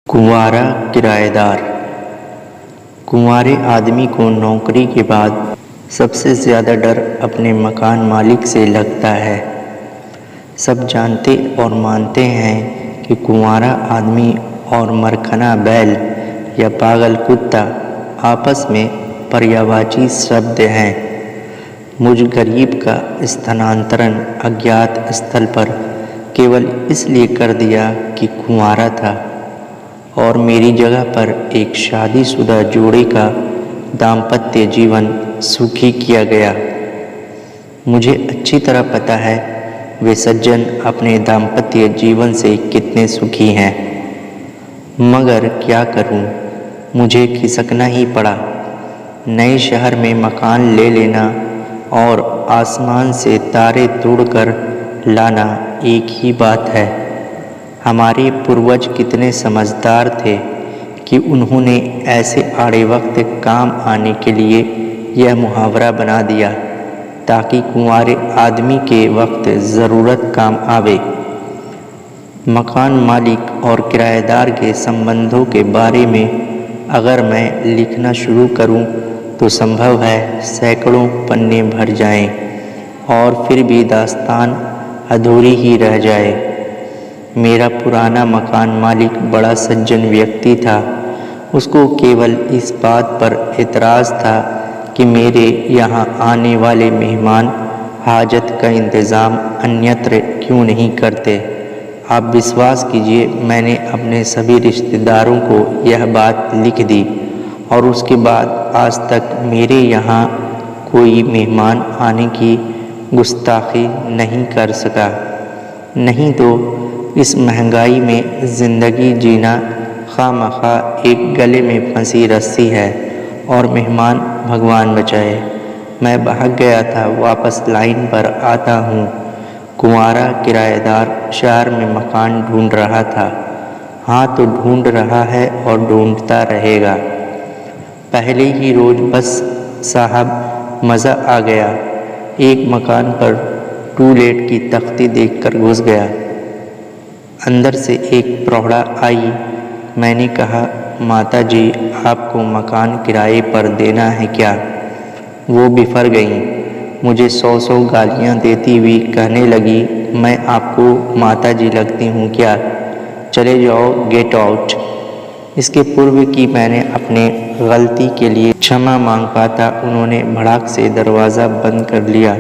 कुंवारा किराएदार। कुंवारे आदमी को नौकरी के बाद सबसे ज़्यादा डर अपने मकान मालिक से लगता है। सब जानते और मानते हैं कि कुंवारा आदमी और मरखना बैल या पागल कुत्ता आपस में पर्यायवाची शब्द हैं। मुझ गरीब का स्थानांतरण अज्ञात स्थल पर केवल इसलिए कर दिया कि कुंवारा था और मेरी जगह पर एक शादीशुदा जोड़े का दाम्पत्य जीवन सुखी किया गया। मुझे अच्छी तरह पता है वे सज्जन अपने दाम्पत्य जीवन से कितने सुखी हैं, मगर क्या करूं, मुझे खिसकना ही पड़ा। नए शहर में मकान ले लेना और आसमान से तारे तोड़कर लाना एक ही बात है। हमारे पूर्वज कितने समझदार थे कि उन्होंने ऐसे आड़े वक्त काम आने के लिए यह मुहावरा बना दिया ताकि कुंवारे आदमी के वक्त ज़रूरत काम आवे। मकान मालिक और किराएदार के संबंधों के बारे में अगर मैं लिखना शुरू करूं तो संभव है सैकड़ों पन्ने भर जाएं और फिर भी दास्तान अधूरी ही रह जाए। मेरा पुराना मकान मालिक बड़ा सज्जन व्यक्ति था। उसको केवल इस बात पर एतराज़ था कि मेरे यहाँ आने वाले मेहमान हाजत का इंतज़ाम अन्यत्र क्यों नहीं करते। आप विश्वास कीजिए, मैंने अपने सभी रिश्तेदारों को यह बात लिख दी और उसके बाद आज तक मेरे यहाँ कोई मेहमान आने की गुस्ताखी नहीं कर सका। नहीं तो इस महंगाई में ज़िंदगी जीना खामखा एक गले में फंसी रस्सी है और मेहमान भगवान बचाए। मैं भाग गया था, वापस लाइन पर आता हूँ। कुंवारा किराएदार शहर में मकान ढूंढ रहा था। हाँ, तो ढूंढ रहा है और ढूंढता रहेगा। पहले ही रोज़ बस साहब मज़ा आ गया। एक मकान पर टू लेट की तख्ती देखकर घुस गया। अंदर से एक प्रौढ़ा आई। मैंने कहा, माता जी, आपको मकान किराए पर देना है क्या? वो बिफर गईं। मुझे 100 गालियाँ देती हुई कहने लगी, मैं आपको माता जी लगती हूँ क्या? चले जाओ, गेट आउट। इसके पूर्व कि मैंने अपने गलती के लिए क्षमा मांग पाता, उन्होंने भड़ाक से दरवाज़ा बंद कर लिया।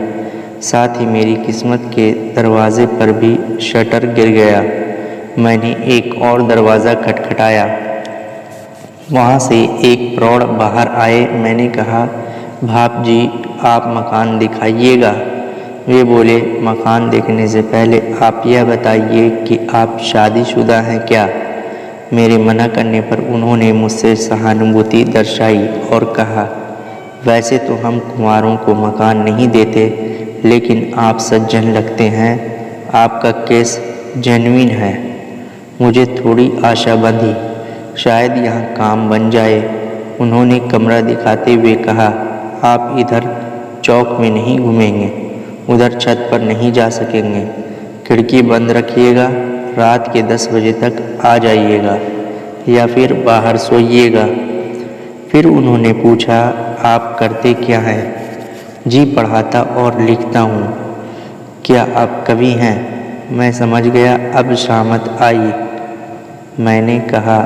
साथ ही मेरी किस्मत के दरवाजे पर भी शटर गिर गया। मैंने एक और दरवाज़ा खटखटाया। वहाँ से एक प्रौढ़ बाहर आए। मैंने कहा, भाप जी, आप मकान दिखाइएगा। वे बोले, मकान देखने से पहले आप यह बताइए कि आप शादीशुदा हैं क्या? मेरे मना करने पर उन्होंने मुझसे सहानुभूति दर्शाई और कहा, वैसे तो हम कुंवारों को मकान नहीं देते, लेकिन आप सज्जन लगते हैं, आपका केस जेन्युइन है। मुझे थोड़ी आशा बंधी, शायद यहाँ काम बन जाए। उन्होंने कमरा दिखाते हुए कहा, आप इधर चौक में नहीं घूमेंगे, उधर छत पर नहीं जा सकेंगे। खिड़की बंद रखिएगा, रात के 10 बजे तक आ जाइएगा या फिर बाहर सोइएगा। फिर उन्होंने पूछा, आप करते क्या हैं? जी, पढ़ाता और लिखता हूँ। क्या आप कवि हैं? मैं समझ गया, अब शामत आई। मैंने कहा,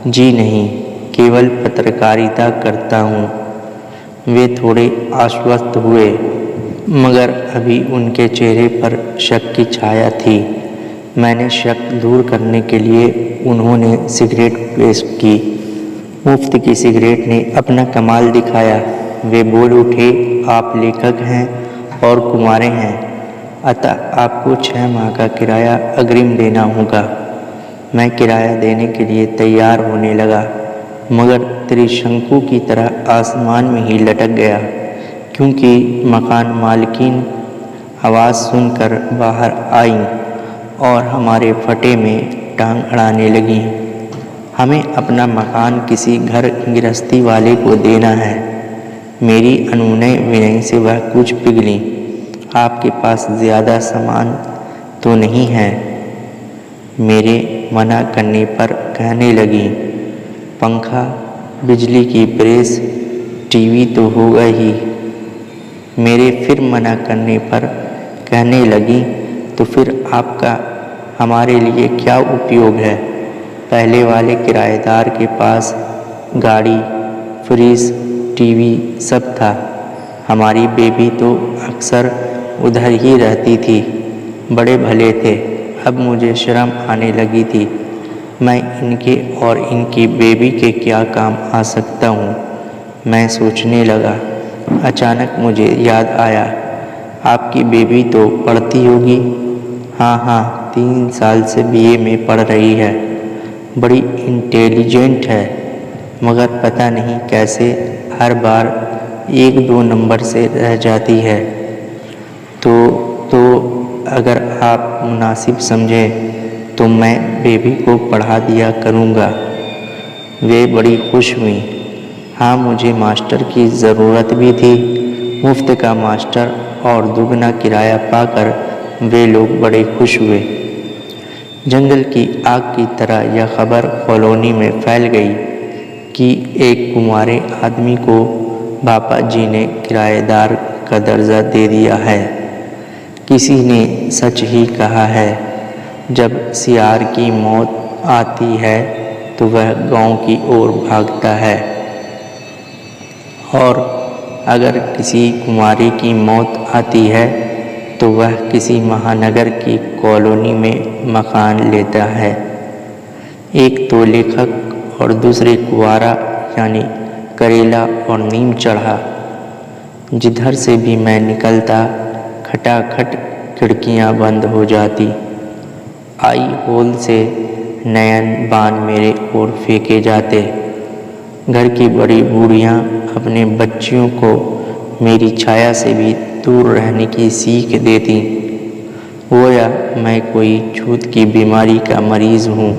जी नहीं, केवल पत्रकारिता करता हूँ। वे थोड़े आश्वस्त हुए, मगर अभी उनके चेहरे पर शक की छाया थी। मैंने शक दूर करने के लिए उन्होंने सिगरेट पेश की। मुफ्त की सिगरेट ने अपना कमाल दिखाया। वे बोल उठे, आप लेखक हैं और कुंवारे हैं, अतः आपको 6 माह का किराया अग्रिम देना होगा। मैं किराया देने के लिए तैयार होने लगा, मगर त्रिशंकु की तरह आसमान में ही लटक गया, क्योंकि मकान मालकिन आवाज़ सुनकर बाहर आईं और हमारे फटे में टांग अड़ाने लगीं। हमें अपना मकान किसी घर गृहस्थी वाले को देना है। मेरी अनुनय विनय से वह कुछ पिघली, आपके पास ज़्यादा सामान तो नहीं है? मेरे मना करने पर कहने लगी, पंखा, बिजली की प्रेस, टीवी तो होगा ही। मेरे फिर मना करने पर कहने लगी, तो फिर आपका हमारे लिए क्या उपयोग है? पहले वाले किराएदार के पास गाड़ी, फ्रिज, टीवी सब था। हमारी बेबी तो अक्सर उधर ही रहती थी। बड़े भले थे। अब मुझे शर्म आने लगी थी। मैं इनके और इनकी बेबी के क्या काम आ सकता हूँ? मैं सोचने लगा। अचानक मुझे याद आया, आपकी बेबी तो पढ़ती होगी। हाँ, 3 साल से बीए में पढ़ रही है। बड़ी इंटेलिजेंट है, मगर पता नहीं कैसे हर बार 1-2 नंबर से रह जाती है। तो अगर आप मुनासिब समझें तो मैं बेबी को पढ़ा दिया करूँगा। वे बड़ी खुश हुई। हाँ, मुझे मास्टर की ज़रूरत भी थी। मुफ्त का मास्टर और दुगना किराया पाकर वे लोग बड़े खुश हुए। जंगल की आग की तरह यह खबर कॉलोनी में फैल गई कि एक कुंवारे आदमी को बापा जी ने किराएदार का दर्जा दे दिया है। किसी ने सच ही कहा है, जब सियार की मौत आती है तो वह गांव की ओर भागता है, और अगर किसी कुंवारी की मौत आती है तो वह किसी महानगर की कॉलोनी में मकान लेता है। एक तो लेखक और दूसरे कुंवारा, यानी करेला और नीम चढ़ा। जिधर से भी मैं निकलता खटाखट खिड़कियां बंद हो जाती। आई होल से नयन बाण मेरे ओर फेंके जाते। घर की बड़ी बूढ़ियां अपने बच्चियों को मेरी छाया से भी दूर रहने की सीख देती। गोया मैं कोई छूत की बीमारी का मरीज़ हूँ।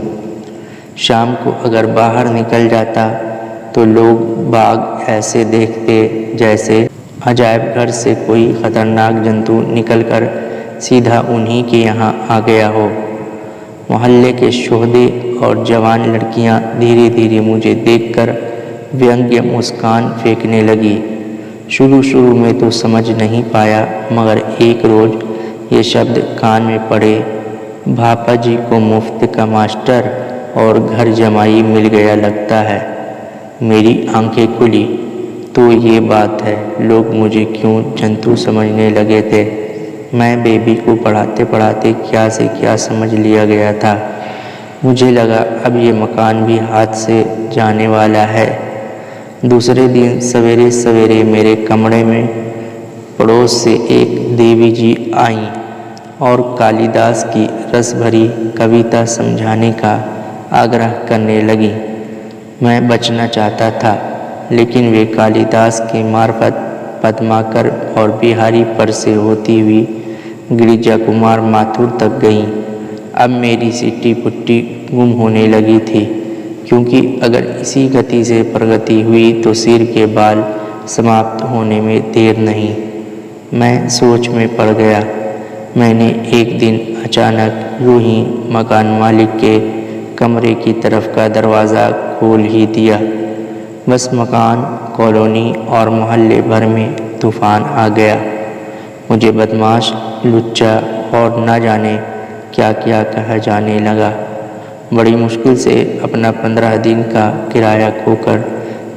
शाम को अगर बाहर निकल जाता तो लोग बाग ऐसे देखते जैसे अजायब घर से कोई ख़तरनाक जंतु निकलकर सीधा उन्हीं के यहाँ आ गया हो। मोहल्ले के शोहदे और जवान लड़कियाँ धीरे धीरे मुझे देखकर व्यंग्य मुस्कान फेंकने लगी। शुरू में तो समझ नहीं पाया, मगर एक रोज़ ये शब्द कान में पड़े, भापा जी को मुफ्त का मास्टर और घर जमाई मिल गया लगता है। मेरी आंखें खुली तो ये बात है, लोग मुझे क्यों जंतु समझने लगे थे। मैं बेबी को पढ़ाते पढ़ाते क्या से क्या समझ लिया गया था। मुझे लगा अब ये मकान भी हाथ से जाने वाला है। दूसरे दिन सवेरे सवेरे मेरे कमरे में पड़ोस से एक देवी जी आईं और कालिदास की रस भरी कविता समझाने का आग्रह करने लगी। मैं बचना चाहता था, लेकिन वे कालिदास के मार्फत पद्माकर और बिहारी पर से होती हुई गिरिजा कुमार माथुर तक गईं। अब मेरी सिट्टी पुट्टी गुम होने लगी थी, क्योंकि अगर इसी गति से प्रगति हुई तो सिर के बाल समाप्त होने में देर नहीं। मैं सोच में पड़ गया। मैंने एक दिन अचानक यूं ही मकान मालिक के कमरे की तरफ का दरवाज़ा खोल ही दिया। बस मकान, कॉलोनी और मोहल्ले भर में तूफान आ गया। मुझे बदमाश, लुच्चा और न जाने क्या क्या कहा जाने लगा। बड़ी मुश्किल से अपना 15 दिन का किराया खोकर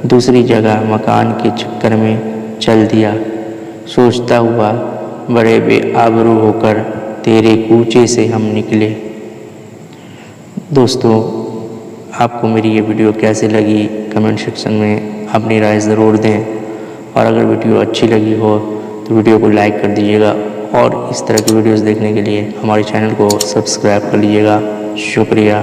दूसरी जगह मकान के चक्कर में चल दिया। सोचता हुआ बड़े बेआबरू होकर तेरे कूचे से हम निकले। दोस्तों, आपको मेरी ये वीडियो कैसे लगी कमेंट सेक्शन में अपनी राय ज़रूर दें, और अगर वीडियो अच्छी लगी हो तो वीडियो को लाइक कर दीजिएगा, और इस तरह की वीडियोस देखने के लिए हमारे चैनल को सब्सक्राइब कर लीजिएगा। शुक्रिया।